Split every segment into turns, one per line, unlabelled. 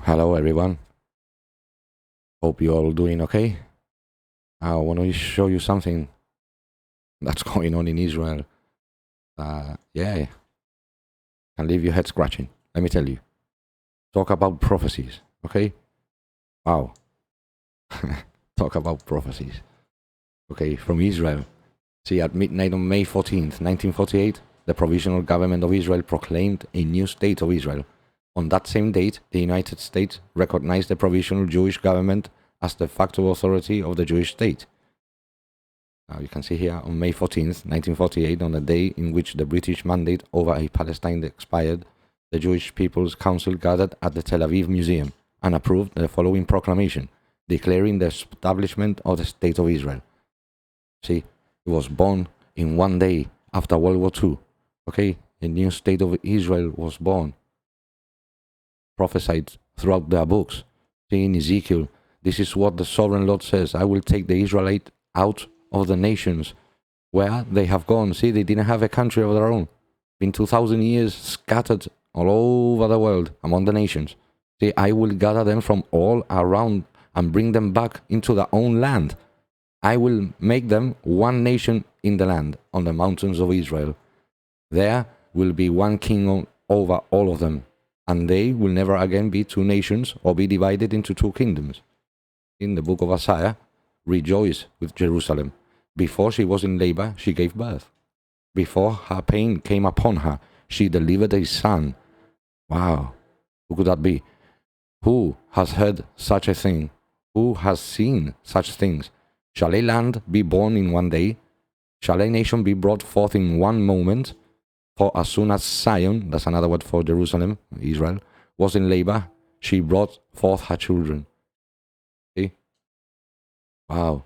Hello everyone, hope you're all doing okay. I want to show you something that's going on in Israel. Yeah, can leave your head scratching, let me tell you. Talk about prophecies, okay? Wow. Talk about prophecies. Okay, from Israel. See, at midnight on May 14th, 1948, the Provisional Government of Israel proclaimed a new state of Israel. On that same date, the United States recognized the Provisional Jewish Government as the de facto authority of the Jewish state. Now you can see here on May 14th, 1948, on the day in which the British mandate over a Palestine expired, the Jewish People's Council gathered at the Tel Aviv Museum and approved the following proclamation, declaring the establishment of the State of Israel. See, it was born in one day after World War II. Okay, a new State of Israel was born. Prophesied throughout their books. See, in Ezekiel, this is what the sovereign Lord says, I will take the Israelite out of the nations where they have gone. See, they didn't have a country of their own. Been 2,000 years scattered all over the world among the nations. See, I will gather them from all around and bring them back into their own land. I will make them one nation in the land, on the mountains of Israel. There will be one king over all of them, and they will never again be two nations or be divided into two kingdoms. In the book of Isaiah, rejoice with Jerusalem. Before she was in labor, she gave birth. Before her pain came upon her, she delivered a son. Wow, who could that be? Who has heard such a thing? Who has seen such things? Shall a land be born in one day? Shall a nation be brought forth in one moment? For as soon as Zion, that's another word for Jerusalem, Israel, was in labor, she brought forth her children. See? Wow.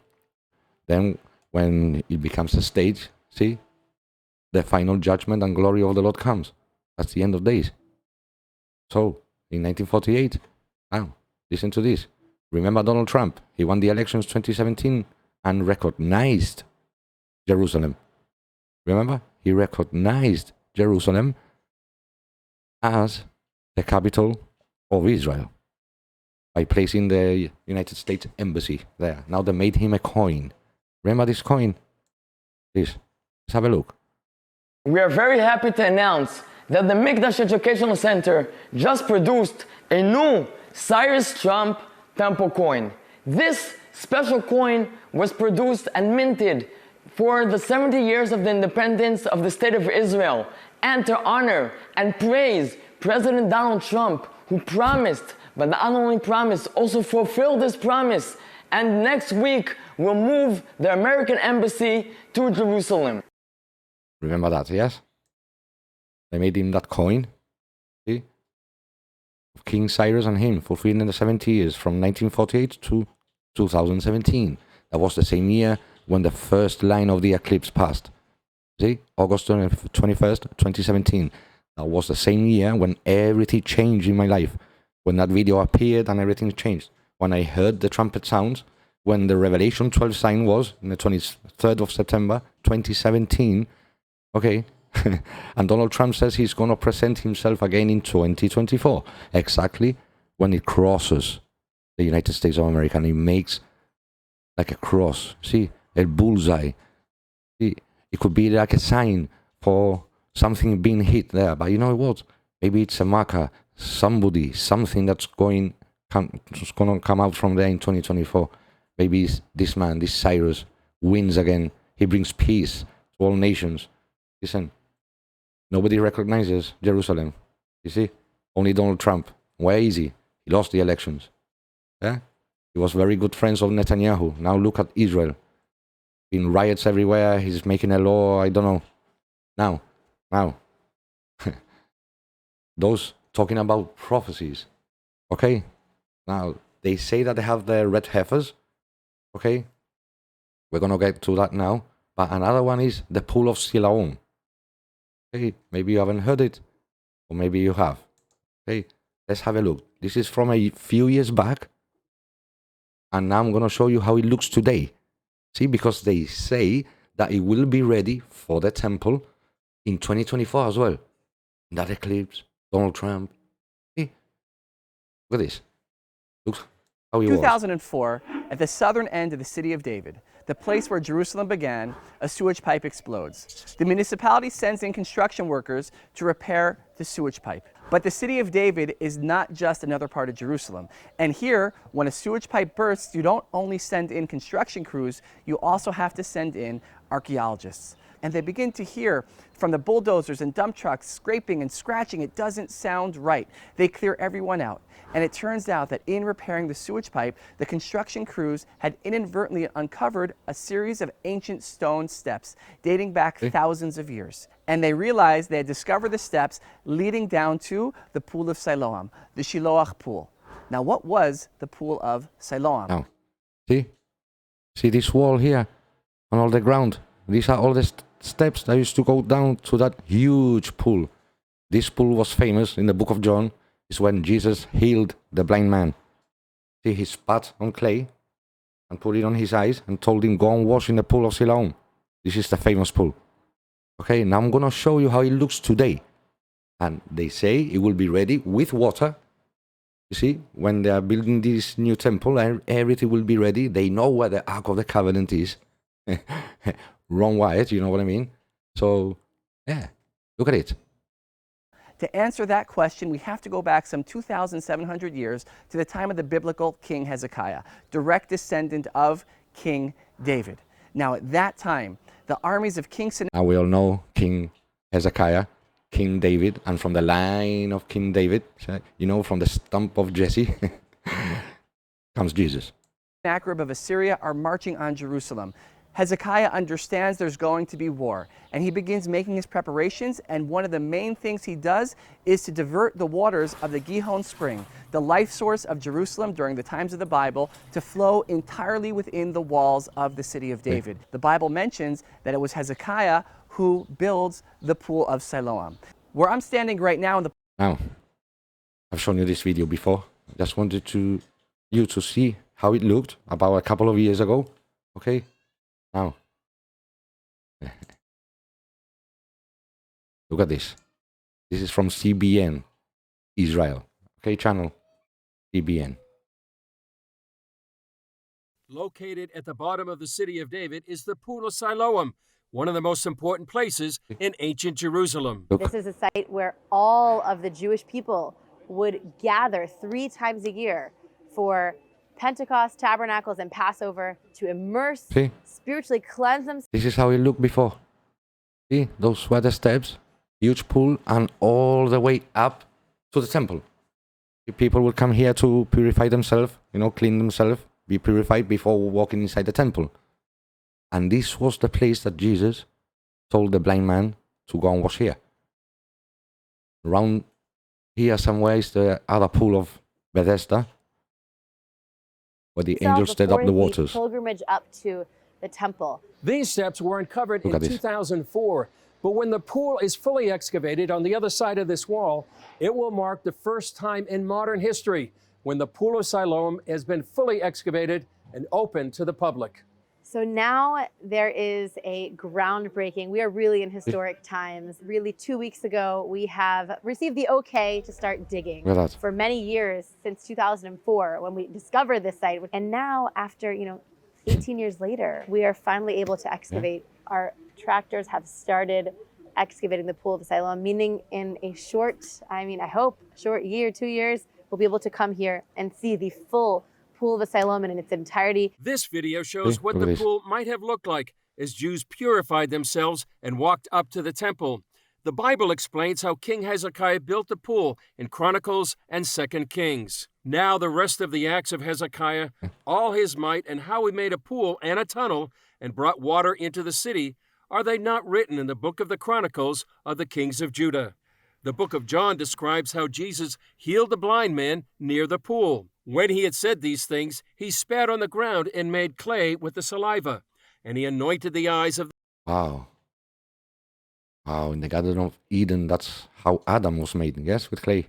Then when it becomes a state, see, the final judgment and glory of the Lord comes. That's the end of days. So, in 1948, now, listen to this. Remember Donald Trump? He won the elections 2017 and recognized Jerusalem. Remember? He recognized Jerusalem as the capital of Israel by placing the United States Embassy there. Now they made him a coin. Remember this coin? Let's have a look.
We are very happy to announce that the Mikdash Educational Center just produced a new Cyrus Trump Temple coin. This special coin was produced and minted for the 70 years of the independence of the State of Israel and to honor and praise President Donald Trump, who promised, but not only promised, also fulfilled this promise. And next week, we'll move the American Embassy to Jerusalem.
Remember that, yes? They made him that coin, see? Of King Cyrus and him, fulfilling the 70 years from 1948 to 2017. That was the same year when the first line of the eclipse passed. See? August 21st, 2017. That was the same year when everything changed in my life. When that video appeared and everything changed. When I heard the trumpet sounds, when the Revelation 12 sign was, on the 23rd of September, 2017, okay, and Donald Trump says he's going to present himself again in 2024, exactly when it crosses the United States of America, and it makes like a cross, see, a bullseye. See, it could be like a sign for something being hit there, but you know what? Maybe it's a marker, somebody, something that's going to come out from there in 2024. Maybe this man, this Cyrus, wins again. He brings peace to all nations. Listen, nobody recognizes Jerusalem. You see, only Donald Trump. Where is he? He lost the elections. Yeah, he was very good friends of Netanyahu. Now look at Israel. In riots everywhere. He's making a law. I don't know. Now, those talking about prophecies. Okay, now they say that they have the red heifers. Okay, we're gonna get to that now. But another one is the pool of Siloam. Okay, maybe you haven't heard it, or maybe you have. Okay, let's have a look. This is from a few years back, and now I'm gonna show you how it looks today. See, because they say that it will be ready for the temple in 2024 as well. That eclipse, Donald Trump. See, look at this. Look how he was.
2004, at the southern end of the city of David, the place where Jerusalem began, a sewage pipe explodes. The municipality sends in construction workers to repair the sewage pipe. But the city of David is not just another part of Jerusalem. And here, when a sewage pipe bursts, you don't only send in construction crews, you also have to send in archaeologists. And they begin to hear from the bulldozers and dump trucks scraping and scratching. It doesn't sound right. They clear everyone out. And it turns out that in repairing the sewage pipe, the construction crews had inadvertently uncovered a series of ancient stone steps dating back thousands of years. And they realized they had discovered the steps leading down to the pool of Siloam, the Shiloach pool. Now, what was the pool of Siloam?
Now, see this wall here on all the ground? These are all the steps that used to go down to that huge pool. This pool was famous in the book of John. Is when Jesus healed the blind man. See, he spat on clay and put it on his eyes and told him, go and wash in the pool of Siloam. This is the famous pool. Okay, now I'm going to show you how it looks today. And they say it will be ready with water. You see, when they are building this new temple, and everything will be ready. They know where the Ark of the Covenant is. Ron Wyatt, you know what I mean? So, yeah, look at it.
To answer that question, we have to go back some 2,700 years to the time of the biblical King Hezekiah, direct descendant of King David. Now, at that time, the armies of King Sennacherib...
Now we all know King Hezekiah, King David, and from the line of King David, you know, from the stump of Jesse, comes Jesus.
Sennacherib of Assyria are marching on Jerusalem. Hezekiah understands there's going to be war, and he begins making his preparations, and one of the main things he does is to divert the waters of the Gihon Spring, the life source of Jerusalem during the times of the Bible, to flow entirely within the walls of the city of David. The Bible mentions that it was Hezekiah who builds the pool of Siloam. Where I'm standing right now in the...
Now, I've shown you this video before. I just wanted you to see how it looked about a couple of years ago. Okay? Now, look at this. This is from CBN, Israel. Okay, channel CBN.
Located at the bottom of the city of David is the Pool of Siloam, one of the most important places in ancient Jerusalem.
Look.
This is a site where all of the Jewish people would gather 3 times a year for Pentecost, Tabernacles, and Passover to immerse, spiritually cleanse themselves.
This is how it looked before. See, those were the steps, huge pool, and all the way up to the temple. People would come here to purify themselves, you know, clean themselves, be purified before walking inside the temple. And this was the place that Jesus told the blind man to go and wash here. Around here somewhere is the other pool of Bethesda, where the angels stirred up the waters.
Pilgrimage up to the temple.
These steps were uncovered in 2004, but when the pool is fully excavated on the other side of this wall, it will mark the first time in modern history when the Pool of Siloam has been fully excavated and open to the public.
So now there is a groundbreaking. We are really in historic times. Really, 2 weeks ago, we have received the okay to start digging. For many years, since 2004, when we discovered this site. And now, after 18 years later, we are finally able to excavate. Our tractors have started excavating the Pool of Siloam, meaning in a short, I hope, short year, 2 years, we'll be able to come here and see the full Pool of Siloam in its entirety.
This video shows what the pool might have looked like as Jews purified themselves and walked up to the temple. The Bible explains how King Hezekiah built the pool in Chronicles and 2 Kings. Now the rest of the acts of Hezekiah, all his might, and how he made a pool and a tunnel and brought water into the city, are they not written in the book of the Chronicles of the kings of Judah? The book of John describes how Jesus healed the blind man near the pool. When he had said these things, he spat on the ground and made clay with the saliva, and he anointed the eyes of...
Wow, in the Garden of Eden, that's how Adam was made, yes, with clay.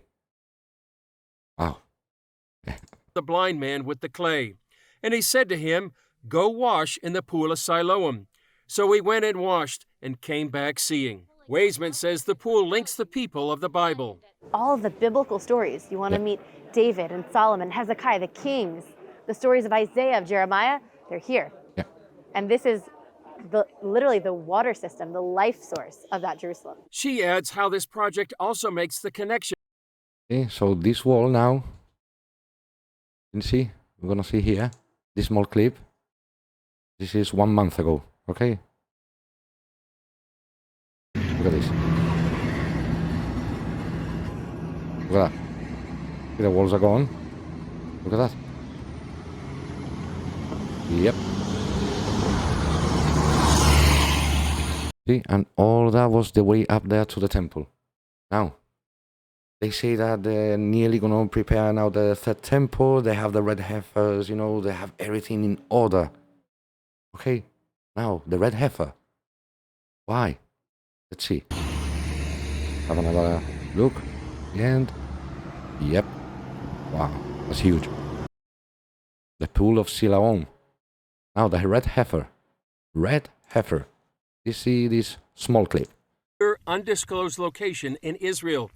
Wow.
the blind man with the clay. And he said to him, "Go wash in the Pool of Siloam." So he went and washed and came back seeing. Weisman says the pool links the people of the Bible.
All of the biblical stories. You want to meet David and Solomon, Hezekiah, the kings, the stories of Isaiah, of Jeremiah, they're here.
Yeah.
And this is literally the water system, the life source of that Jerusalem.
She adds how this project also makes the connection.
Okay, so this wall now, you can see, we're gonna see here, this small clip. This is 1 month ago, okay? Look at this. Look at that. See, the walls are gone. Look at that. Yep. See, and all that was the way up there to the temple. Now, they say that they're nearly gonna prepare now the third temple. They have the red heifers, you know, they have everything in order. Okay, now the red heifer. Why? Let's see. Have another look. And yep. Wow, that's huge. The pool of Siloam. Now the red heifer. Red heifer. You see this small clip.
Undisclosed location in Israel.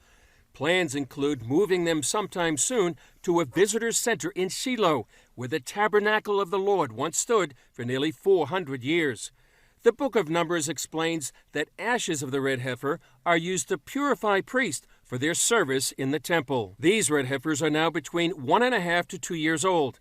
Plans include moving them sometime soon to a visitor's center in Shiloh, where the tabernacle of the Lord once stood for nearly 400 years. The book of Numbers explains that ashes of the red heifer are used to purify priests for their service in the temple. These red heifers are now between 1.5 to 2 years old.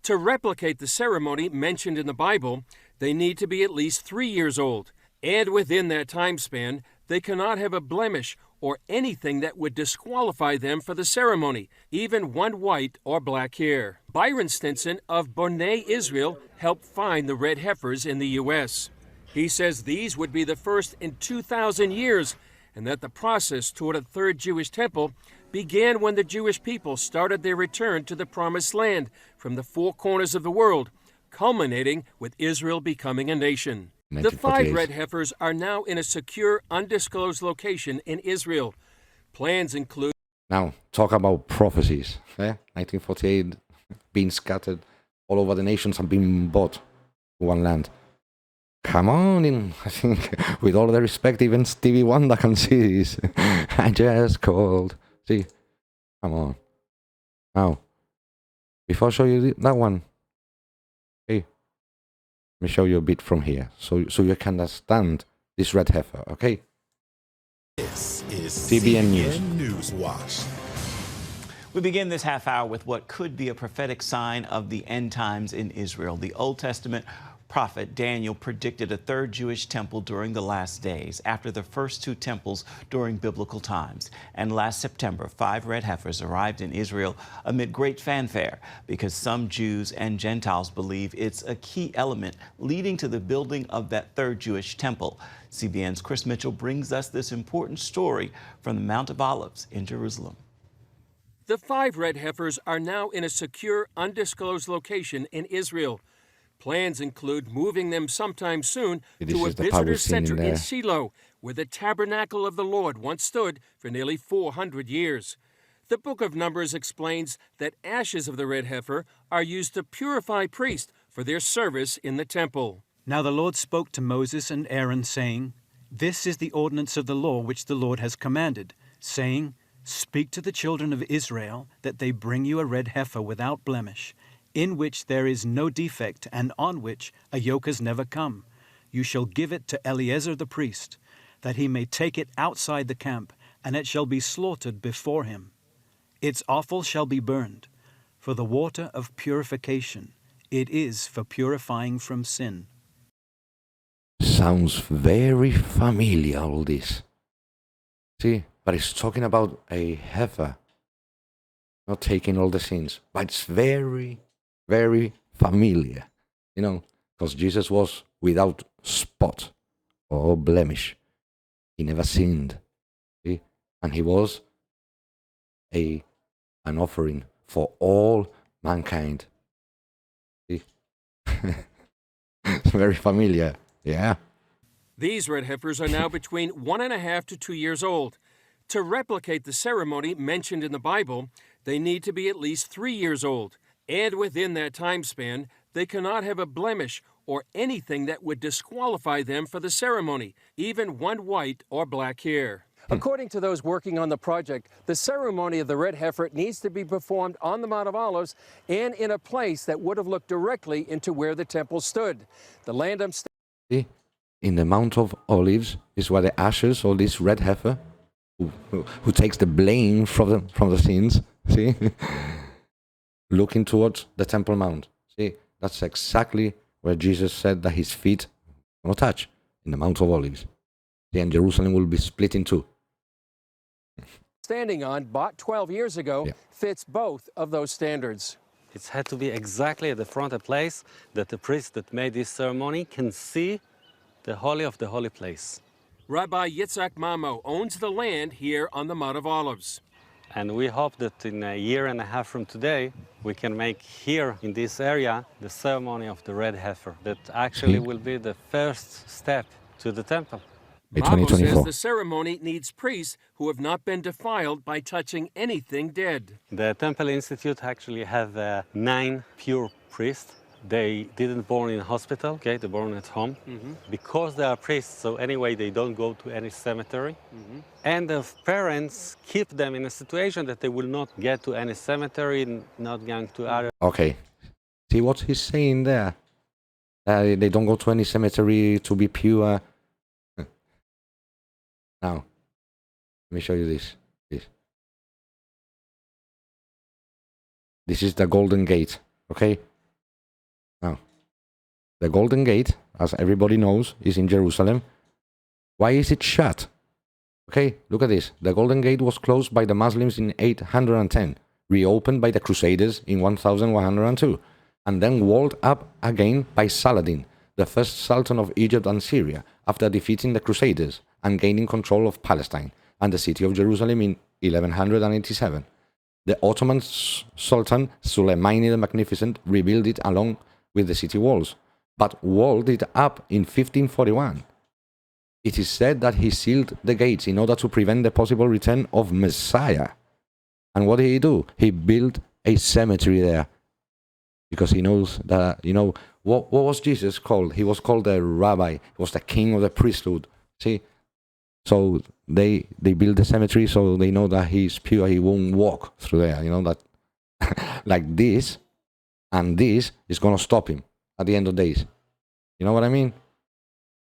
To replicate the ceremony mentioned in the Bible, they need to be at least 3 years old. And within that time span, they cannot have a blemish or anything that would disqualify them for the ceremony, even one white or black hair. Byron Stinson of Bonney, Israel, helped find the red heifers in the U.S. He says these would be the first in 2,000 years, and that the process toward a third Jewish temple began when the Jewish people started their return to the Promised Land from the four corners of the world, culminating with Israel becoming a nation. The 5 red heifers are now in a secure, undisclosed location in Israel. Plans include...
Now, talk about prophecies. 1948, being scattered all over the nations and being bought to one land. Come on, I think, with all the respect, even Stevie Wonder can see this. I just called. See, come on. Now, before I show you that one, hey, let me show you a bit from here, so you can understand this red heifer, okay?
This is
CBN
News Watch.
We begin this half hour with what could be a prophetic sign of the end times in Israel. The Old Testament prophet Daniel predicted a third Jewish temple during the last days, after the first 2 temples during biblical times. And last September, 5 red heifers arrived in Israel amid great fanfare, because some Jews and Gentiles believe it's a key element leading to the building of that third Jewish temple. CBN's Chris Mitchell brings us this important story from the Mount of Olives in Jerusalem.
The 5 red heifers are now in a secure, undisclosed location in Israel. Plans include moving them sometime soon to a visitor's center in Shiloh, where the tabernacle of the Lord once stood for nearly 400 years. The book of Numbers explains that ashes of the red heifer are used to purify priests for their service in the temple.
Now the Lord spoke to Moses and Aaron, saying, This is the ordinance of the law which the Lord has commanded, saying, Speak to the children of Israel, that they bring you a red heifer without blemish, in which there is no defect, and on which a yoke has never come. You shall give it to Eleazar the priest, that he may take it outside the camp, and it shall be slaughtered before him. Its offal shall be burned, for the water of purification. It is for purifying from sin.
Sounds very familiar, all this. See, but it's talking about a heifer, not taking all the sins, but it's very familiar, you know, because Jesus was without spot or blemish. He never sinned, see? And he was an offering for all mankind. See? It's very familiar, yeah.
These red heifers are now between 1.5 to 2 years old. To replicate the ceremony mentioned in the Bible, they need to be at least 3 years old. And within that time span, they cannot have a blemish or anything that would disqualify them for the ceremony, even one white or black hair. According to those working on the project, the ceremony of the red heifer needs to be performed on the Mount of Olives and in a place that would have looked directly into where the temple stood. The land I'm
See, in the Mount of Olives is where the ashes of this red heifer, who takes the blame from the sins, see, looking towards the Temple Mount. See, that's exactly where Jesus said that his feet will touch, in the Mount of Olives. See, and Jerusalem will be split in two.
standing on, bought 12 years ago, fits both of those standards.
It's had to be exactly at the front, a place that the priest that made this ceremony can see the Holy of the Holy Place.
Rabbi Yitzhak Mamo owns the land here on the Mount of Olives.
And we hope that in a year and a half from today, we can make here in this area the ceremony of the red heifer. That actually will be the first step to the temple.
Mamo says the ceremony needs priests who have not been defiled by touching anything dead.
The Temple Institute actually have 9 pure priests. They didn't born in hospital, okay, they born at home. Because they are priests, so anyway, they don't go to any cemetery. And the parents keep them in a situation that they will not get to any cemetery, not going to other...
Okay, see what he's saying there? They don't go to any cemetery to be pure. Now, let me show you this. This is the Golden Gate, okay? Now, the Golden Gate, as everybody knows, is in Jerusalem. Why is it shut? Okay, look at this. The Golden Gate was closed by the Muslims in 810, reopened by the Crusaders in 1102, and then walled up again by Saladin, the first Sultan of Egypt and Syria, after defeating the Crusaders and gaining control of Palestine and the city of Jerusalem in 1187. The Ottoman Sultan Suleiman the Magnificent rebuilt it along with the city walls, but walled it up in 1541. It is said that he sealed the gates in order to prevent the possible return of Messiah. And what did he do? He built a cemetery there, because he knows that, you know, what was Jesus called? He was called the rabbi. He was the king of the priesthood. See? So they build the cemetery so they know that he's pure. He won't walk through there. You know, that like this and this is going to stop him at the end of days. You know what I mean?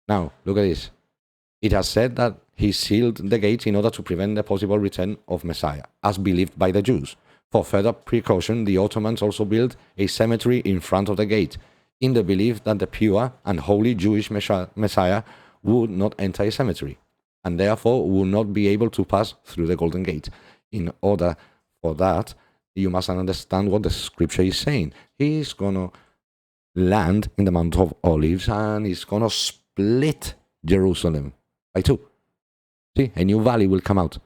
Now, look at this. It has said that he sealed the gates in order to prevent the possible return of Messiah, as believed by the Jews. For further precaution, the Ottomans also built a cemetery in front of the gate, in the belief that the pure and holy Jewish Messiah would not enter a cemetery, and therefore would not be able to pass through the Golden Gate. In order for that, you must understand what the scripture is saying. He's going to land in the Mount of Olives, and he's going to split Jerusalem by two. See, a new valley will come out.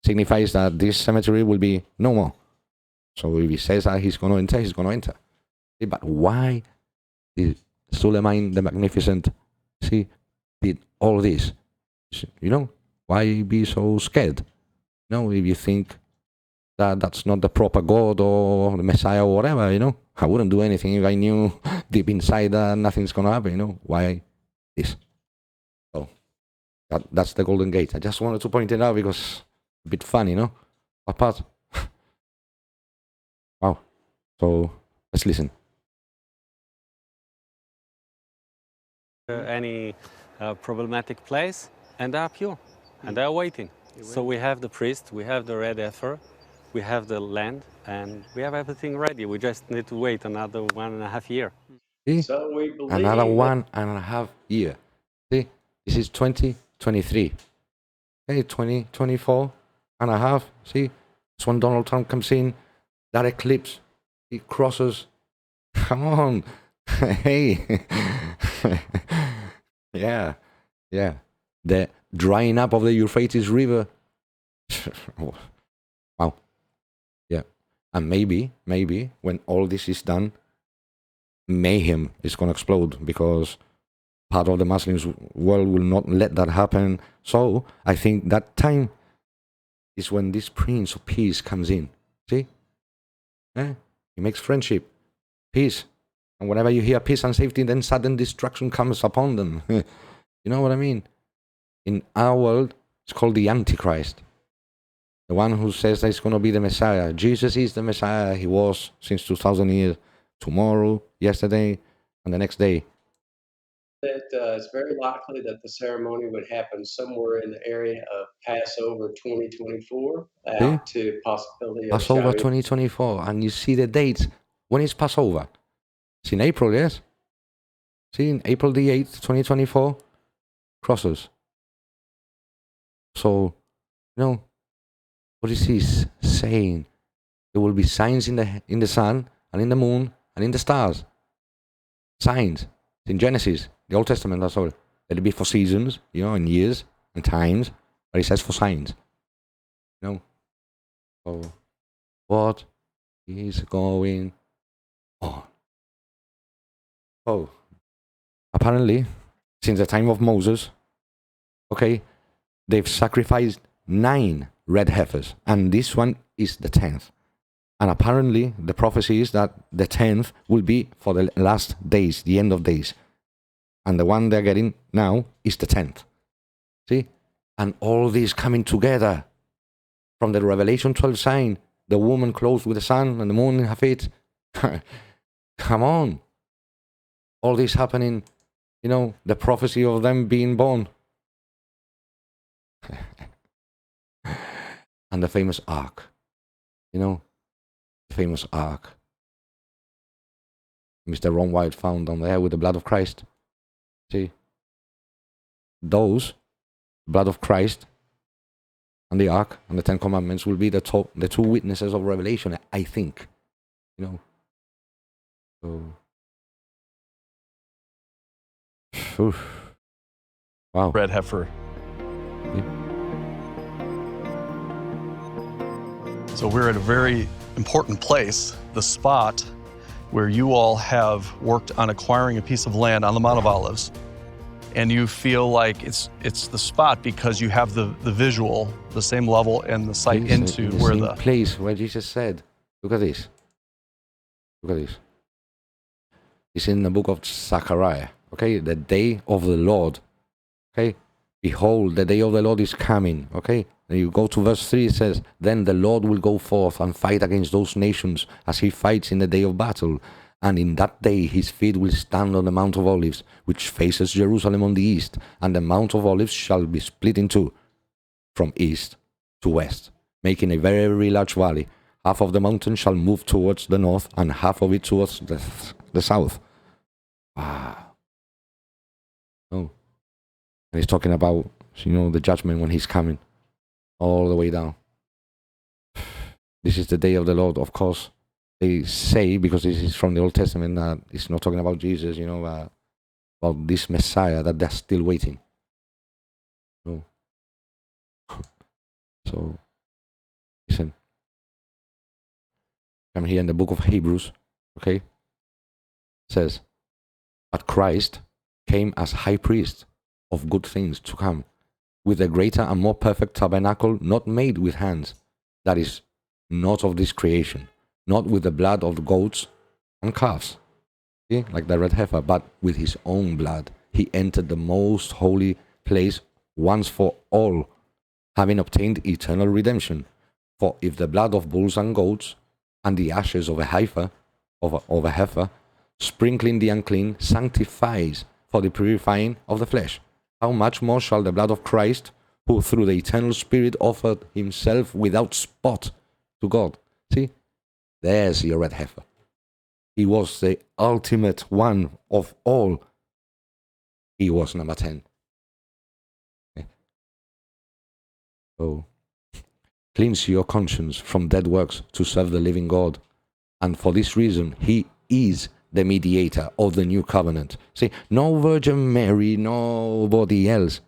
Signifies that this cemetery will be no more. So if he says that he's going to enter, he's going to enter. See, but why did Suleiman the Magnificent, see, did all this? You know, why be so scared? You know, if you think that that's not the proper God or the Messiah or whatever, you know, I wouldn't do anything if I knew deep inside that nothing's going to happen, you know. Why this? So, that's the Golden Gate. I just wanted to point it out because a bit funny, no? What part? Wow. So, let's listen.
Any problematic place, and they are pure, and they are waiting. So we have the priest, we have the red heifer, we have the land, and we have everything ready. We just need to wait another 1.5 years.
See? So we believe another 1.5 years. See, this is 2023. Okay, 2024 and a half. See, it's when Donald Trump comes in. That eclipse, he crosses. Come on, hey, yeah. The drying up of the Euphrates River. Wow. Yeah. And maybe, when all this is done, mayhem is going to explode, because part of the Muslims world will not let that happen. So I think that time is when this Prince of Peace comes in. See? He makes friendship, peace. And whenever you hear peace and safety, then sudden destruction comes upon them. You know what I mean? In our world, It's called the Antichrist. The one who says that he's going to be the Messiah. Jesus is the Messiah. He was since 2,000 years. Tomorrow, yesterday, and the next day.
That it's very likely that the ceremony would happen somewhere in the area of Passover 2024, out to possibility of
Passover 2024, and you see the dates. When is Passover? It's in April, yes? See, in April the 8th, 2024, crosses. So, what is he saying? There will be signs in the sun, and in the moon, and in the stars. Signs. In Genesis, the Old Testament, that's all. Let it be for seasons, and years and times, but it says for signs. So, what is going on? Oh, apparently, since the time of Moses, they've sacrificed 9 red heifers, and this one is the 10th. And apparently, the prophecy is that the 10th will be for the last days, the end of days. And the one they're getting now is the 10th. See? And all this coming together from the Revelation 12 sign, the woman clothed with the sun and the moon in her feet. Come on. All this happening, the prophecy of them being born. And the famous ark. The famous ark. Mr. Ron White found down there with the blood of Christ. See? Those, blood of Christ, and the ark, and the 10 Commandments will be the 2 witnesses of Revelation, I think. So... Oof. Wow.
Red heifer. So we're at a very important place, the spot where you all have worked on acquiring a piece of land on the Mount of Olives. And you feel like it's the spot because you have the visual, the same level and the sight into where the
place where Jesus said, look at this. Look at this. It's in the book of Zechariah. The day of the Lord. Behold, the day of the Lord is coming. And you go to verse 3, it says, then the Lord will go forth and fight against those nations as he fights in the day of battle. And in that day his feet will stand on the Mount of Olives, which faces Jerusalem on the east. And the Mount of Olives shall be split in two, from east to west, making a very, very large valley. Half of the mountain shall move towards the north, and half of it towards the south. Wow. Oh. And he's talking about, the judgment when he's coming. All the way down. This is the day of the Lord. Of course, they say, because this is from the Old Testament, that it's not talking about Jesus, about this Messiah that they're still waiting. So, listen. I'm here in the book of Hebrews, it says, but Christ came as high priest of good things to come, with a greater and more perfect tabernacle, not made with hands, that is, not of this creation, not with the blood of goats and calves, like the red heifer, but with his own blood. He entered the most holy place once for all, having obtained eternal redemption. For if the blood of bulls and goats and the ashes of a heifer, of a heifer, sprinkling the unclean, sanctifies for the purifying of the flesh, how much more shall the blood of Christ, who through the eternal Spirit offered himself without spot to God. See, there's your red heifer. He was the ultimate one of all. He was number 10. Okay. So, cleanse your conscience from dead works to serve the living God. And for this reason, he is the mediator of the new covenant. See, no Virgin Mary, nobody else.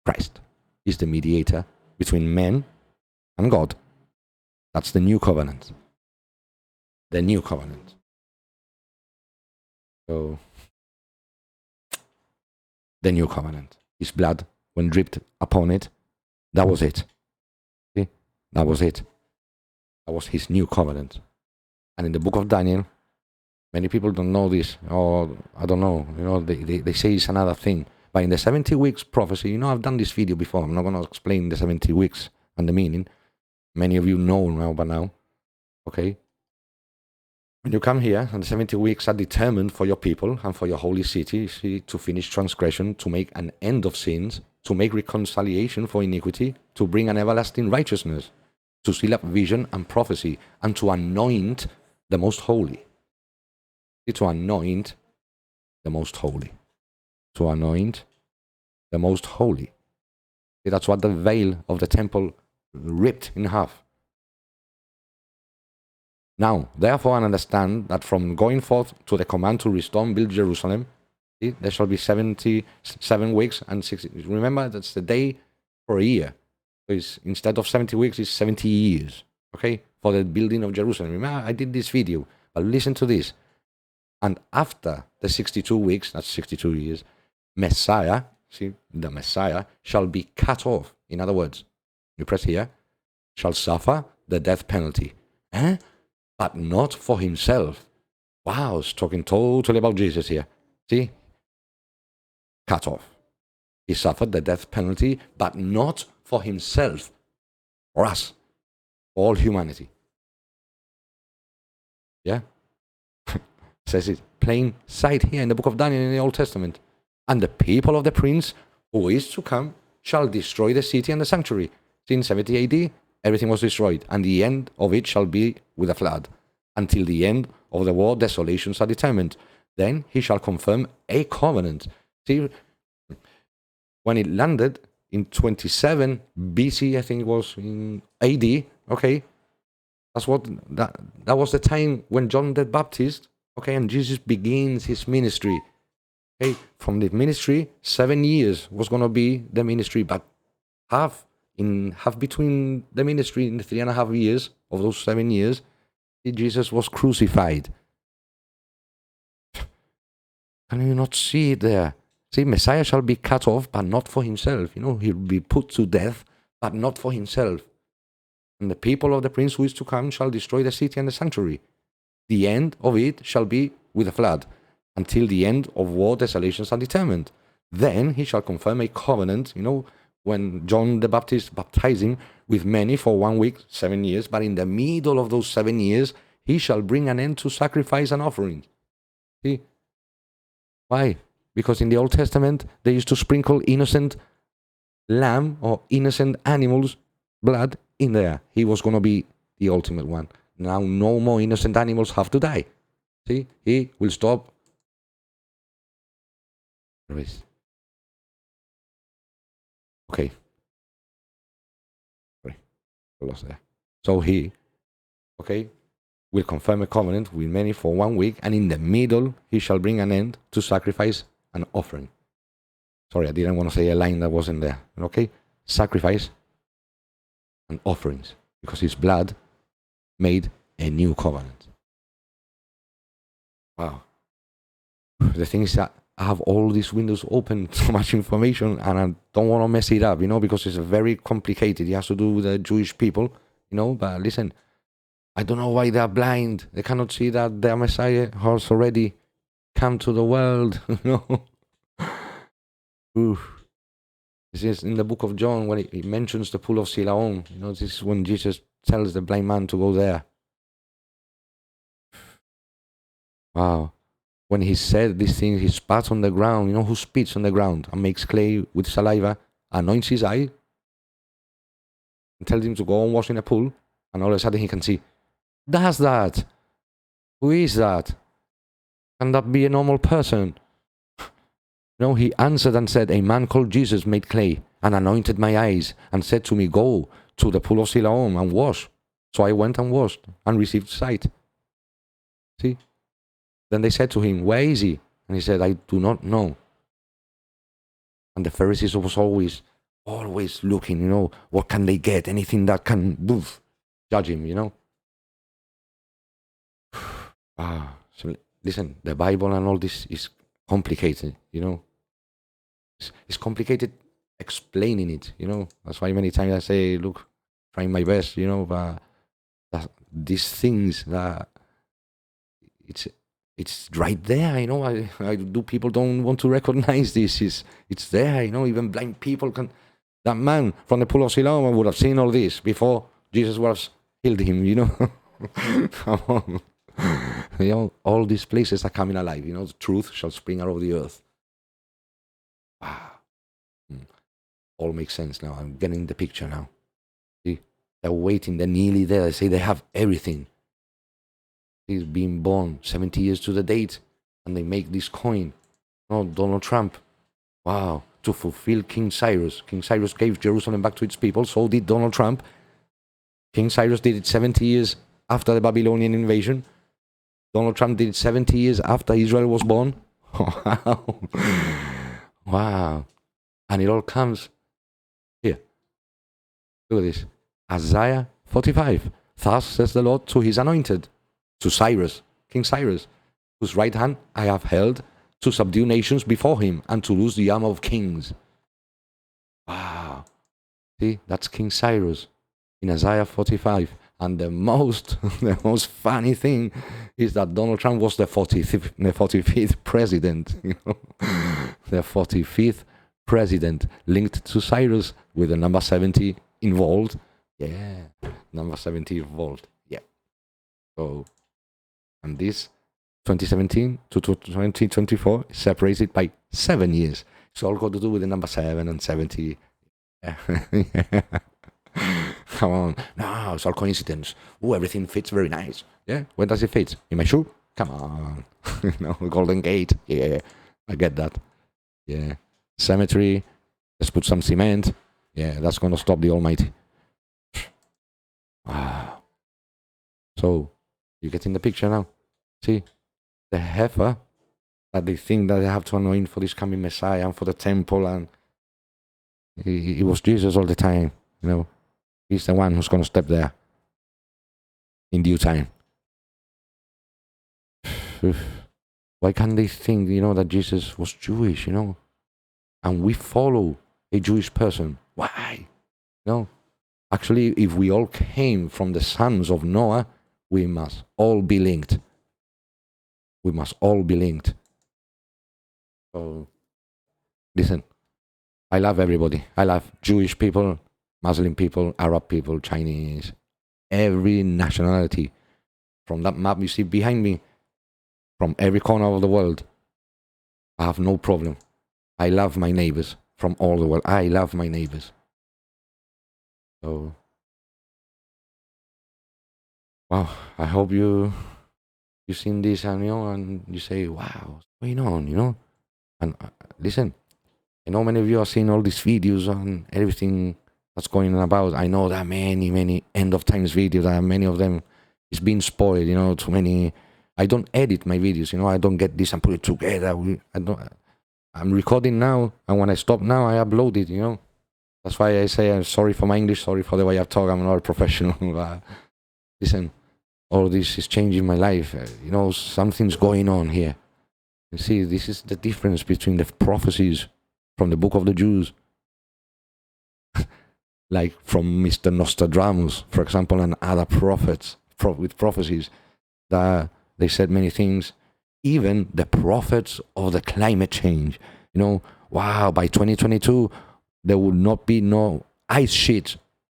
Christ is the mediator between men and God. That's the new covenant. The new covenant. So, the new covenant. His blood, when dripped upon it, that was it. See? That was it. That was his new covenant. And in the book of Daniel, many people don't know this, or I don't know, they say it's another thing. But in the 70 weeks prophecy, I've done this video before. I'm not going to explain the 70 weeks and the meaning. Many of you know now by now. Okay? When you come here, and the 70 weeks are determined for your people and for your holy city, to finish transgression, to make an end of sins, to make reconciliation for iniquity, to bring an everlasting righteousness, to seal up vision and prophecy, and to anoint the most holy. To anoint the most holy. To anoint the most holy. That's what the veil of the temple ripped in half. Now, therefore, I understand that from going forth to the command to restore and build Jerusalem, there shall be 77 weeks and 60. Remember, that's the day for a year. So instead of 70 weeks, it's 70 years. Okay? For the building of Jerusalem. Remember, I did this video. But listen to this. And after the 62 weeks, that's 62 years, Messiah, the Messiah, shall be cut off. In other words, you press here, shall suffer the death penalty. But not for himself. Wow, it's talking totally about Jesus here. See? Cut off. He suffered the death penalty, but not for himself. For us. For all humanity. Yeah? Says it plain sight here in the book of Daniel in the Old Testament. And the people of the prince who is to come shall destroy the city and the sanctuary. In 70 AD, everything was destroyed, and the end of it shall be with a flood. Until the end of the war, desolations are determined. Then he shall confirm a covenant. See, when it landed in 27 BC, I think it was in AD, okay, that was the time when John the Baptist, okay, and Jesus begins his ministry. Okay, from the ministry, 7 years was going to be the ministry, but half between the ministry in the 3.5 years of those 7 years, Jesus was crucified. Can you not see it there? See, Messiah shall be cut off, but not for himself. He'll be put to death, but not for himself. And the people of the prince who is to come shall destroy the city and the sanctuary. The end of it shall be with a flood. Until the end of war, desolations are determined. Then he shall confirm a covenant, when John the Baptist baptizing with many for 1 week, 7 years, but in the middle of those 7 years, he shall bring an end to sacrifice and offerings. See? Why? Because in the Old Testament, they used to sprinkle innocent lamb or innocent animals' blood in there. He was going to be the ultimate one. Now no more innocent animals have to die. See? He will stop. Okay. Sorry. I lost there. So he, will confirm a covenant with many for 1 week, and in the middle he shall bring an end to sacrifice and offering. Sorry, I didn't want to say a line that wasn't there. Okay? Sacrifice and offerings. Because his blood made a new covenant. Wow. The thing is that I have all these windows open, so much information, and I don't want to mess it up, because it's very complicated. It has to do with the Jewish people, but listen, I don't know why they're blind. They cannot see that their Messiah has already come to the world, Oof. This is in the book of John when it mentions the pool of Siloam. This is when Jesus tells the blind man to go there. Wow. When he said these things, he spat on the ground. Who spits on the ground and makes clay with saliva, anoints his eye, and tells him to go and wash in a pool, and all of a sudden he can see. Does that? Who is that? Can that be a normal person? No, he answered and said, a man called Jesus made clay and anointed my eyes and said to me, go to the pool of Siloam and wash. So I went and washed and received sight. See? Then they said to him, where is he? And he said, I do not know. And the Pharisees was always looking, what can they get? Anything that can judge him, So listen, the Bible and all this is complicated, It's complicated explaining it, That's why many times I say, look, trying my best, but these things that It's right there, you know. I do people don't want to recognize this? It's there, you know. Even blind people can. That man from the pool of Siloam would have seen all this before Jesus was healed him, you know. Come on. You know, all these places are coming alive. You know, the truth shall spring out of the earth. Wow. All makes sense now. I'm getting the picture now. See, they're waiting. They're nearly there. They say they have everything. He's being born 70 years to the date, and they make this coin. Oh, Donald Trump. Wow. To fulfill King Cyrus. King Cyrus gave Jerusalem back to its people. So did Donald Trump. King Cyrus did it 70 years after the Babylonian invasion. Donald Trump did it 70 years after Israel was born. Wow. Wow. And it all comes here. Look at this. Isaiah 45. Thus says the Lord to his anointed, to Cyrus, King Cyrus, whose right hand I have held to subdue nations before him and to loose the arm of kings. Wow. See, that's King Cyrus in Isaiah 45. And the most funny thing is that Donald Trump was the 45th president. You know? The 45th president linked to Cyrus with the number 70 involved. Yeah, number 70 involved. Yeah. So, and this 2017 to 2024 is separated by 7 years. It's all got to do with the number 7 and 70. Yeah. Come on. No, it's all coincidence. Oh, everything fits very nice. Yeah, where does it fit? In my shoe? Come on. No, Golden Gate. Yeah, I get that. Yeah. Cemetery. Let's put some cement. Yeah, that's going to stop the Almighty. Wow. So, you get in the picture now. See, the heifer that they think that they have to anoint for this coming Messiah and for the temple, and it was Jesus all the time, you know. He's the one who's going to step there in due time. Why can't they think, you know, that Jesus was Jewish, you know? And we follow a Jewish person. Why? No. Actually, if we all came from the sons of Noah, we must all be linked. We must all be linked. So, listen, I love everybody. I love Jewish people, Muslim people, Arab people, Chinese, every nationality. From that map you see behind me, from every corner of the world, I have no problem. I love my neighbors from all the world. I love my neighbors. So, wow, I hope you've seen this and, you know, and you say, wow, what's going on, you know? And listen, I know many of you are seeing all these videos and everything that's going on about. I know there are many end of times videos. There are many of them. It's been spoiled, you know, too many. I don't edit my videos, you know. I don't get this and put it together. I'm recording now, and when I stop now, I upload it, you know. That's why I say I'm sorry for my English, sorry for the way I talk. I'm not a professional. But listen, all this is changing my life. You know, something's going on here. You see, this is the difference between the prophecies from the book of the Jews, like from Mr. Nostradamus, for example, and other prophets with prophecies that they said many things. Even the prophets of the climate change, you know, wow, by 2022, there would not be no ice sheet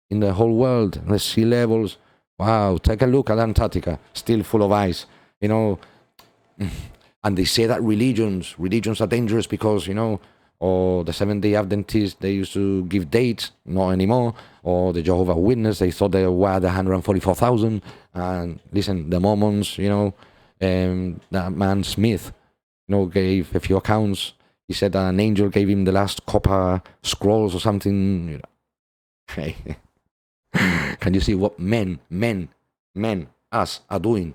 in the whole world. The sea levels, wow, take a look at Antarctica, still full of ice, you know. And they say that religions are dangerous because, you know, or the Seventh-day Adventists, they used to give dates, not anymore, or the Jehovah's Witnesses, they thought they were the 144,000, and listen, the Mormons, you know, that man Smith, you know, gave a few accounts. He said that an angel gave him the last copper scrolls or something. You know. Can you see what men, us are doing?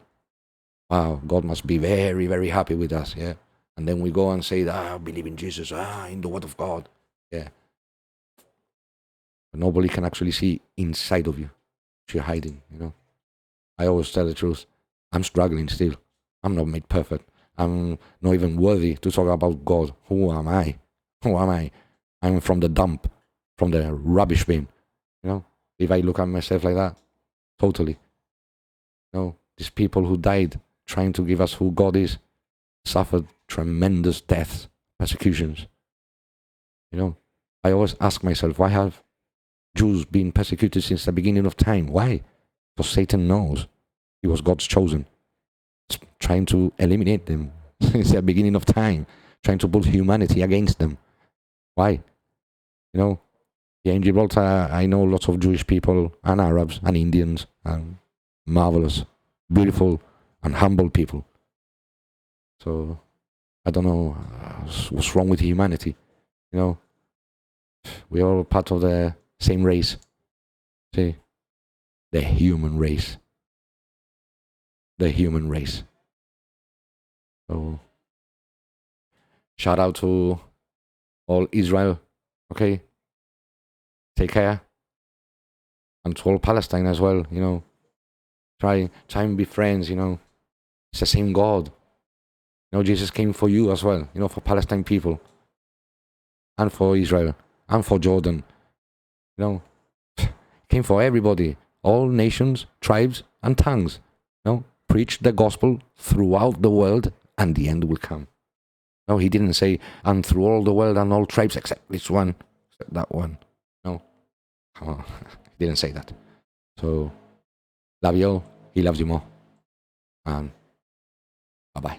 Wow, God must be very, very happy with us, yeah. And then we go and say, I believe in Jesus, in the Word of God, yeah. But nobody can actually see inside of you. You're hiding, you know. I always tell the truth. I'm struggling still. I'm not made perfect. I'm not even worthy to talk about God. Who am I? Who am I? I'm from the dump, from the rubbish bin, you know. If I look at myself like that, totally. You know, these people who died trying to give us who God is, suffered tremendous deaths, persecutions. You know, I always ask myself, why have Jews been persecuted since the beginning of time? Why? Because Satan knows he was God's chosen. He's trying to eliminate them since the beginning of time, trying to put humanity against them. Why? You know, here in Gibraltar, I know lots of Jewish people and Arabs and Indians and marvelous, beautiful and humble people. So I don't know what's wrong with humanity. You know, we're all part of the same race. See, the human race. The human race. So shout out to all Israel, okay? Take care. And to all Palestine as well, you know. Try and be friends, you know. It's the same God. You know, Jesus came for you as well, you know, for Palestine people. And for Israel. And for Jordan. You know. He came for everybody. All nations, tribes, and tongues. You know, preach the gospel throughout the world, and the end will come. No, he didn't say, and through all the world and all tribes except this one, except that one. No. Come on. He didn't say that. So, love you all. He loves you more. And bye-bye.